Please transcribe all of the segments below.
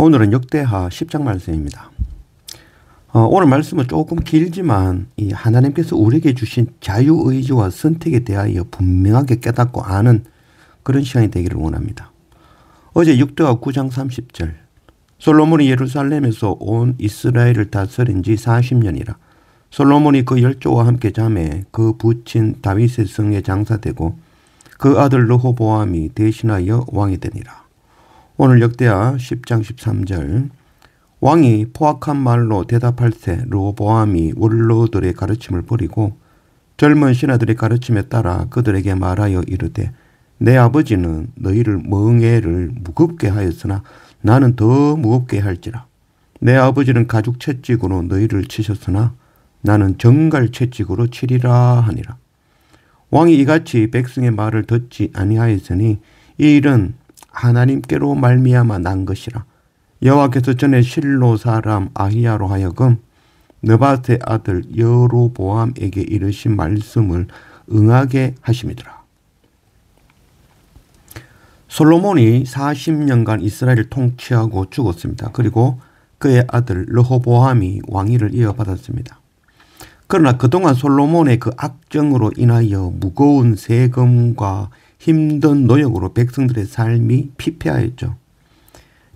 오늘은 역대하 10장 말씀입니다. 오늘 말씀은 조금 길지만 이 하나님께서 우리에게 주신 자유의지와 선택에 대하여 분명하게 깨닫고 아는 그런 시간이 되기를 원합니다. 어제 역대하 9장 30절 솔로몬이 예루살렘에서 온 이스라엘을 다스린 지 40년이라 솔로몬이 그 열조와 함께 잠에 그 부친 다윗의 성에 장사되고 그 아들 르호보암이 대신하여 왕이 되니라. 오늘 역대하 10장 13절 왕이 포악한 말로 대답할 때 르호보암이 원로들의 가르침을 버리고 젊은 신하들의 가르침에 따라 그들에게 말하여 이르되 내 아버지는 너희를 멍에를 무겁게 하였으나 나는 더 무겁게 할지라. 내 아버지는 가죽 채찍으로 너희를 치셨으나 나는 정갈 채찍으로 치리라 하니라. 왕이 이같이 백성의 말을 듣지 아니하였으니 이 일은 하나님께로 말미암아 난 것이라. 여호와께서 전에 실로 사람 아히야로 하여금 느밧의 아들 여로보암에게 이르신 말씀을 응하게 하심이더라. 솔로몬이 40년간 이스라엘을 통치하고 죽었습니다. 그리고 그의 아들 르호보암이 왕위를 이어받았습니다. 그러나 그동안 솔로몬의 그 악정으로 인하여 무거운 세금과 힘든 노역으로 백성들의 삶이 피폐하였죠.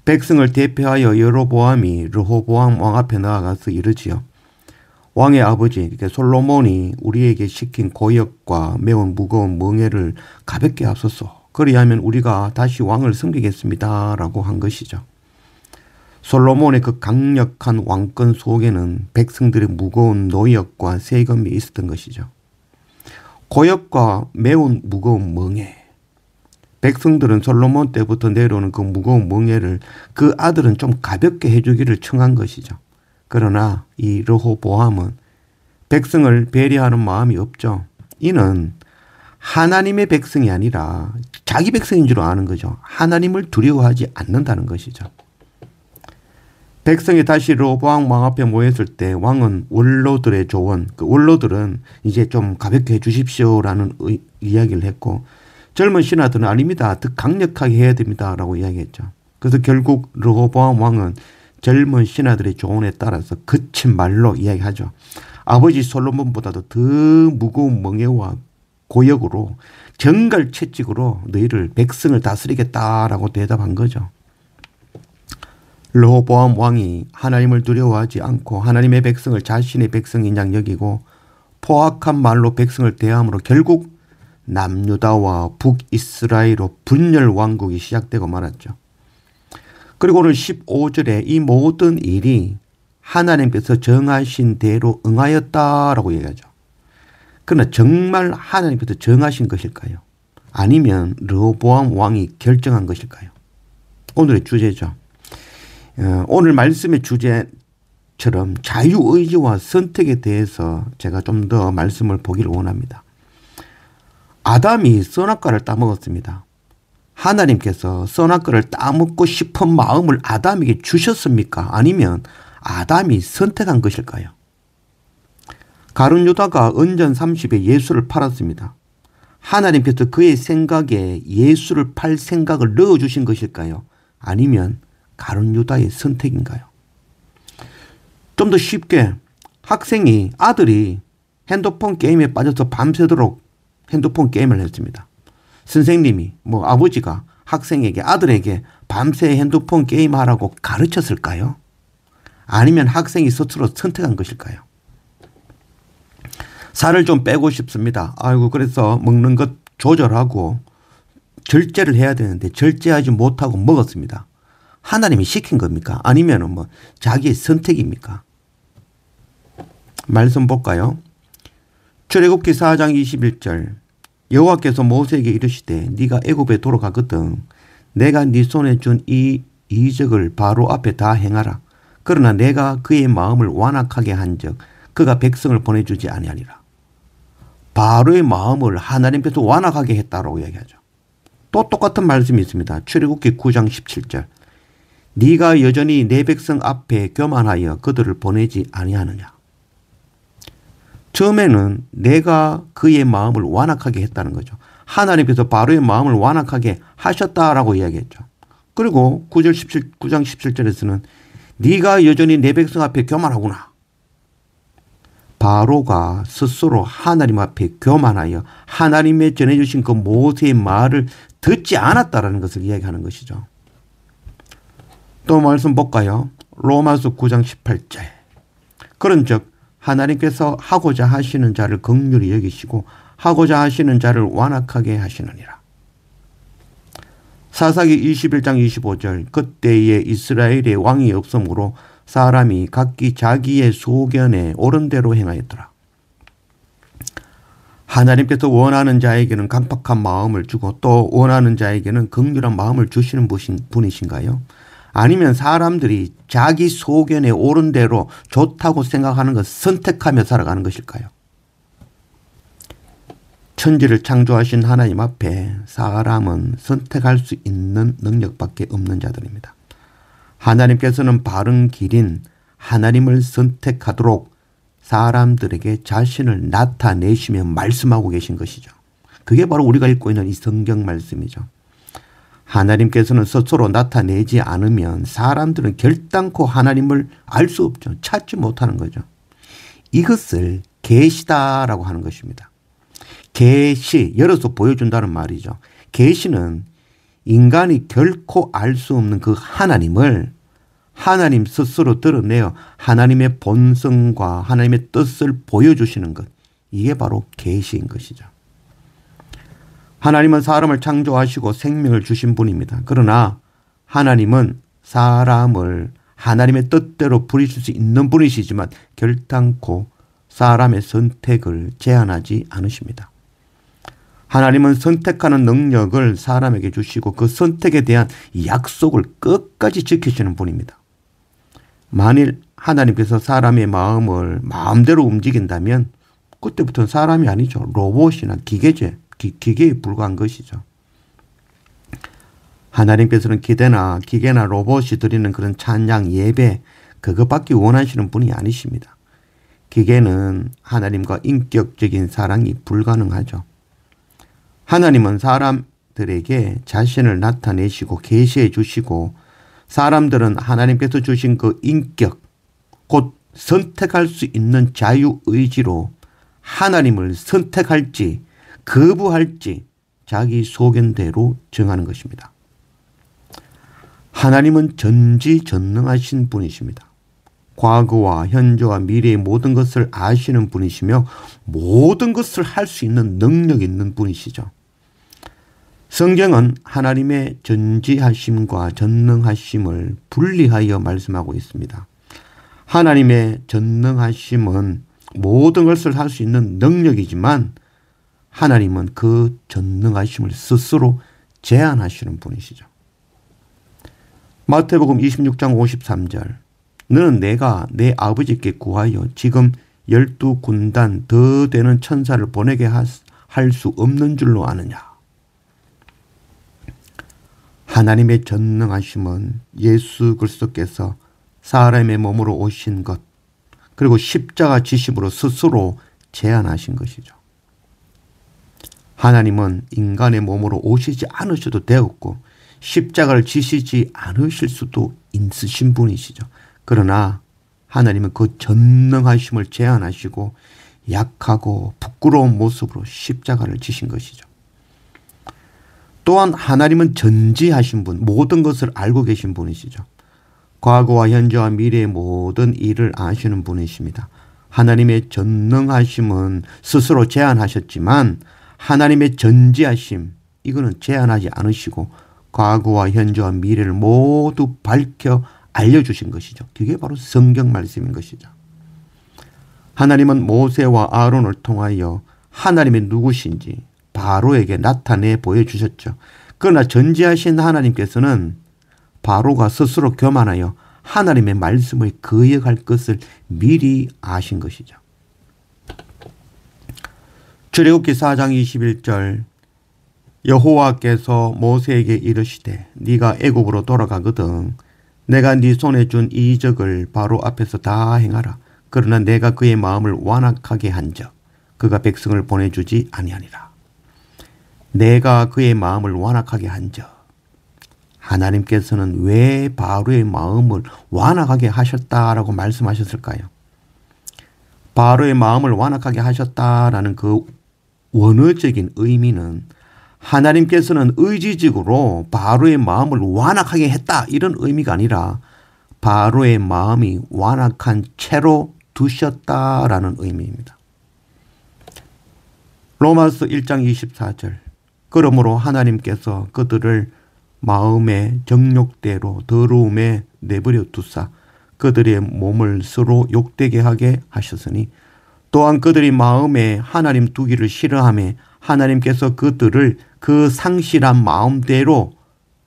백성을 대표하여 여로보암이 르호보암 왕 앞에 나아가서 이르지요. 왕의 아버지 그러니까 솔로몬이 우리에게 시킨 고역과 매우 무거운 멍에를 가볍게 하소서. 그리하면 우리가 다시 왕을 섬기겠습니다. 라고 한 것이죠. 솔로몬의 그 강력한 왕권 속에는 백성들의 무거운 노역과 세금이 있었던 것이죠. 고역과 매우 무거운 멍에. 백성들은 솔로몬 때부터 내려오는 그 무거운 멍에를 그 아들은 좀 가볍게 해주기를 청한 것이죠. 그러나 이 르호보암은 백성을 배려하는 마음이 없죠. 이는 하나님의 백성이 아니라 자기 백성인 줄 아는 거죠. 하나님을 두려워하지 않는다는 것이죠. 백성이 다시 르호보암 왕 앞에 모였을 때 왕은 원로들의 조언, 그 원로들은 이제 좀 가볍게 해 주십시오라는 이야기를 했고 젊은 신하들은 아닙니다. 더 강력하게 해야 됩니다. 라고 이야기했죠. 그래서 결국 르호보암 왕은 젊은 신하들의 조언에 따라서 거친 말로 이야기하죠. 아버지 솔로몬보다도 더 무거운 멍에와 고역으로 정갈 채찍으로 너희를 백성을 다스리겠다라고 대답한 거죠. 르호보암 왕이 하나님을 두려워하지 않고 하나님의 백성을 자신의 백성인 양 여기고 포악한 말로 백성을 대함으로 결국 남유다와 북이스라엘로 분열 왕국이 시작되고 말았죠. 그리고 오늘 15절에 이 모든 일이 하나님께서 정하신 대로 응하였다라고 얘기하죠. 그러나 정말 하나님께서 정하신 것일까요? 아니면 르호보암 왕이 결정한 것일까요? 오늘의 주제죠. 오늘 말씀의 주제처럼 자유의지와 선택에 대해서 제가 좀 더 말씀을 보기를 원합니다. 아담이 선악과를 따먹었습니다. 하나님께서 선악과를 따먹고 싶은 마음을 아담에게 주셨습니까? 아니면 아담이 선택한 것일까요? 가룟 유다가 은전 30에 예수를 팔았습니다. 하나님께서 그의 생각에 예수를 팔 생각을 넣어주신 것일까요? 아니면 가룟 유다의 선택인가요? 좀 더 쉽게 아들이 핸드폰 게임에 빠져서 밤새도록 핸드폰 게임을 했습니다. 선생님이 아버지가 아들에게 밤새 핸드폰 게임하라고 가르쳤을까요? 아니면 학생이 스스로 선택한 것일까요? 살을 좀 빼고 싶습니다. 그래서 먹는 것 조절하고 절제를 해야 되는데 절제하지 못하고 먹었습니다. 하나님이 시킨 겁니까? 아니면 자기의 선택입니까? 말씀 볼까요? 출애굽기 4장 21절 여호와께서 모세에게 이르시되 네가 애굽에 돌아가거든 내가 네 손에 준 이 이적을 바로 앞에 다 행하라. 그러나 내가 그의 마음을 완악하게 한즉 그가 백성을 보내주지 아니하리라. 바로의 마음을 하나님께서 완악하게 했다라고 이야기하죠. 또 똑같은 말씀이 있습니다. 출애굽기 9장 17절 네가 여전히 내 백성 앞에 교만하여 그들을 보내지 아니하느냐. 처음에는 내가 그의 마음을 완악하게 했다는 거죠. 하나님께서 바로의 마음을 완악하게 하셨다라고 이야기했죠. 그리고 9장 17절에서는 네가 여전히 내 백성 앞에 교만하구나. 바로가 스스로 하나님 앞에 교만하여 하나님의 전해주신 그 모세의 말을 듣지 않았다라는 것을 이야기하는 것이죠. 또 말씀 볼까요? 로마서 9장 18절. 그런즉 하나님께서 하고자 하시는 자를 긍휼히 여기시고 하고자 하시는 자를 완악하게 하시느니라. 사사기 21장 25절. 그때에 이스라엘의 왕이 없으므로 사람이 각기 자기의 소견에 옳은 대로 행하였더라. 하나님께서 원하는 자에게는 강팍한 마음을 주고 또 원하는 자에게는 긍휼한 마음을 주시는 분이신가요? 아니면 사람들이 자기 소견에 옳은 대로 좋다고 생각하는 것을 선택하며 살아가는 것일까요? 천지를 창조하신 하나님 앞에 사람은 선택할 수 있는 능력밖에 없는 자들입니다. 하나님께서는 바른 길인 하나님을 선택하도록 사람들에게 자신을 나타내시며 말씀하고 계신 것이죠. 그게 바로 우리가 읽고 있는 이 성경 말씀이죠. 하나님께서는 스스로 나타내지 않으면 사람들은 결단코 하나님을 알 수 없죠. 찾지 못하는 거죠. 이것을 계시다라고 하는 것입니다. 계시, 열어서 보여준다는 말이죠. 계시는 인간이 결코 알 수 없는 그 하나님을 하나님 스스로 드러내어 하나님의 본성과 하나님의 뜻을 보여주시는 것. 이게 바로 계시인 것이죠. 하나님은 사람을 창조하시고 생명을 주신 분입니다. 그러나 하나님은 사람을 하나님의 뜻대로 부리실 수 있는 분이시지만 결단코 사람의 선택을 제한하지 않으십니다. 하나님은 선택하는 능력을 사람에게 주시고 그 선택에 대한 약속을 끝까지 지키시는 분입니다. 만일 하나님께서 사람의 마음을 마음대로 움직인다면 그때부터는 사람이 아니죠. 로봇이나 기계에 불과한 것이죠. 하나님께서는 기계나 로봇이 드리는 그런 찬양, 예배 그것밖에 원하시는 분이 아니십니다. 기계는 하나님과 인격적인 사랑이 불가능하죠. 하나님은 사람들에게 자신을 나타내시고 계시해 주시고 사람들은 하나님께서 주신 그 인격, 곧 선택할 수 있는 자유의지로 하나님을 선택할지 거부할지 자기 소견대로 정하는 것입니다. 하나님은 전지전능하신 분이십니다. 과거와 현재와 미래의 모든 것을 아시는 분이시며 모든 것을 할 수 있는 능력 있는 분이시죠. 성경은 하나님의 전지하심과 전능하심을 분리하여 말씀하고 있습니다. 하나님의 전능하심은 모든 것을 할 수 있는 능력이지만 하나님은 그 전능하심을 스스로 제한하시는 분이시죠. 마태복음 26장 53절. 너는 내가 내 아버지께 구하여 지금 12군단 더 되는 천사를 보내게 할 수 없는 줄로 아느냐. 하나님의 전능하심은 예수 그리스도께서 사람의 몸으로 오신 것 그리고 십자가 지심으로 스스로 제한하신 것이죠. 하나님은 인간의 몸으로 오시지 않으셔도 되었고 십자가를 지시지 않으실 수도 있으신 분이시죠. 그러나 하나님은 그 전능하심을 제한하시고 약하고 부끄러운 모습으로 십자가를 지신 것이죠. 또한 하나님은 전지하신 분, 모든 것을 알고 계신 분이시죠. 과거와 현재와 미래의 모든 일을 아시는 분이십니다. 하나님의 전능하심은 스스로 제한하셨지만 하나님의 전지하심, 이거는 제한하지 않으시고 과거와 현재와 미래를 모두 밝혀 알려주신 것이죠. 그게 바로 성경 말씀인 것이죠. 하나님은 모세와 아론을 통하여 하나님이 누구신지 바로에게 나타내 보여주셨죠. 그러나 전지하신 하나님께서는 바로가 스스로 교만하여 하나님의 말씀을 거역할 것을 미리 아신 것이죠. 출애굽기 4장 21절. 여호와께서 모세에게 이르시되 네가 애굽으로 돌아가거든 내가 네 손에 준 이적을 바로 앞에서 다 행하라. 그러나 내가 그의 마음을 완악하게 한즉 그가 백성을 보내주지 아니하니라. 내가 그의 마음을 완악하게 한즉 하나님께서는 왜 바로의 마음을 완악하게 하셨다라고 말씀하셨을까요? 바로의 마음을 완악하게 하셨다라는 그 원어적인 의미는 하나님께서는 의지적으로 바로의 마음을 완악하게 했다 이런 의미가 아니라 바로의 마음이 완악한 채로 두셨다라는 의미입니다. 로마서 1장 24절 그러므로 하나님께서 그들을 마음의 정욕대로 더러움에 내버려 두사 그들의 몸을 서로 욕되게 하게 하셨으니 또한 그들이 마음에 하나님 두기를 싫어하며 하나님께서 그들을 그 상실한 마음대로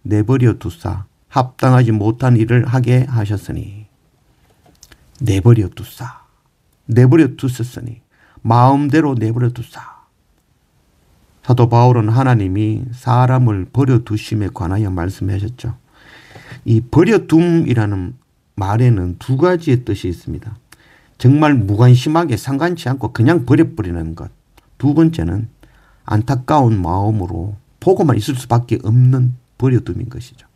내버려 두사 합당하지 못한 일을 하게 하셨으니 내버려 두사 내버려 두셨으니 마음대로 내버려 두사. 사도 바울은 하나님이 사람을 버려두심에 관하여 말씀하셨죠. 이 버려둠이라는 말에는 두 가지의 뜻이 있습니다. 정말 무관심하게 상관치 않고 그냥 버려버리는 것. 두 번째는 안타까운 마음으로 보고만 있을 수밖에 없는 버려둠인 것이죠.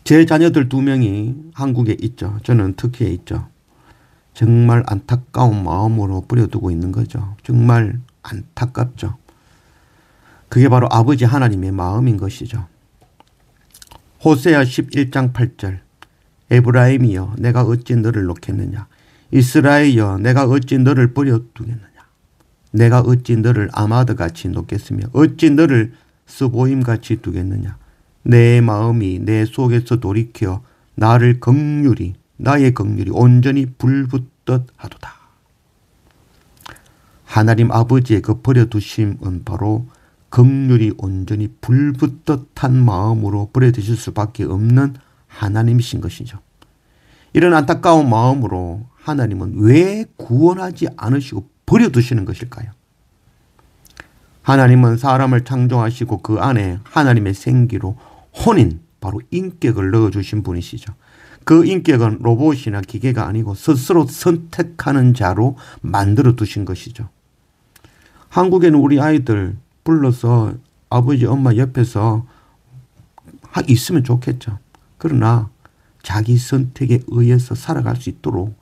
제 자녀들 2명이 한국에 있죠. 저는 터키에 있죠. 정말 안타까운 마음으로 버려두고 있는 거죠. 정말 안타깝죠. 그게 바로 아버지 하나님의 마음인 것이죠. 호세아 11장 8절 에브라임이여 내가 어찌 너를 놓겠느냐 이스라엘이여 내가 어찌 너를 버려두겠느냐 내가 어찌 너를 아마드같이 놓겠으며 어찌 너를 스보임같이 두겠느냐 내 마음이 내 속에서 돌이켜 나의 긍휼이 온전히 불붙듯 하도다. 하나님 아버지의 그 버려두심은 바로 긍휼이 온전히 불붙듯한 마음으로 버려두실 수밖에 없는 하나님이신 것이죠. 이런 안타까운 마음으로 하나님은 왜 구원하지 않으시고 버려두시는 것일까요? 하나님은 사람을 창조하시고 그 안에 하나님의 생기로 혼인, 바로 인격을 넣어주신 분이시죠. 그 인격은 로봇이나 기계가 아니고 스스로 선택하는 자로 만들어 두신 것이죠. 한국에는 우리 아이들 불러서 아버지 엄마 옆에서 있으면 좋겠죠. 그러나 자기 선택에 의해서 살아갈 수 있도록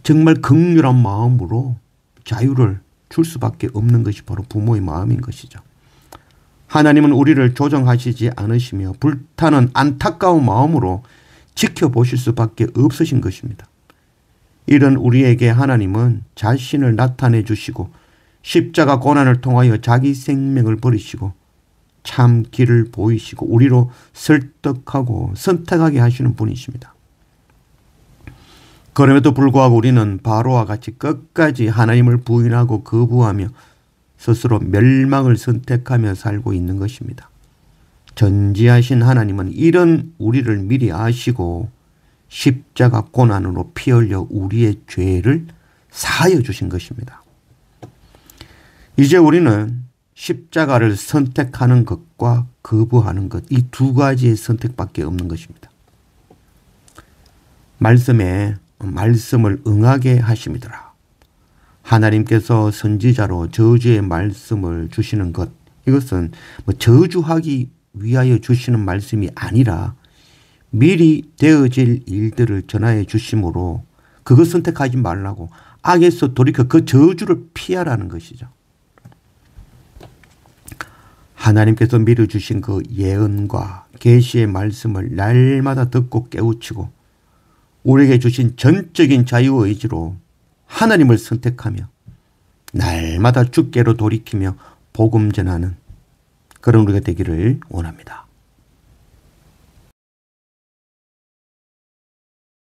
정말 긍휼한 마음으로 자유를 줄 수밖에 없는 것이 바로 부모의 마음인 것이죠. 하나님은 우리를 조정하시지 않으시며 불타는 안타까운 마음으로 지켜보실 수밖에 없으신 것입니다. 이런 우리에게 하나님은 자신을 나타내 주시고 십자가 고난을 통하여 자기 생명을 버리시고 참 길을 보이시고 우리로 설득하고 선택하게 하시는 분이십니다. 그럼에도 불구하고 우리는 바로와 같이 끝까지 하나님을 부인하고 거부하며 스스로 멸망을 선택하며 살고 있는 것입니다. 전지하신 하나님은 이런 우리를 미리 아시고 십자가 고난으로 피 흘려 우리의 죄를 사하여 주신 것입니다. 이제 우리는 십자가를 선택하는 것과 거부하는 것, 이 두 가지의 선택밖에 없는 것입니다. 말씀에 말씀을 응하게 하심이더라. 하나님께서 선지자로 저주의 말씀을 주시는 것, 이것은 저주하기 위하여 주시는 말씀이 아니라 미리 되어질 일들을 전하여 주심으로 그것 선택하지 말라고 악에서 돌이켜 그 저주를 피하라는 것이죠. 하나님께서 미리 주신 그 예언과 계시의 말씀을 날마다 듣고 깨우치고 우리에게 주신 전적인 자유의지로 하나님을 선택하며 날마다 주께로 돌이키며 복음 전하는 그런 우리가 되기를 원합니다.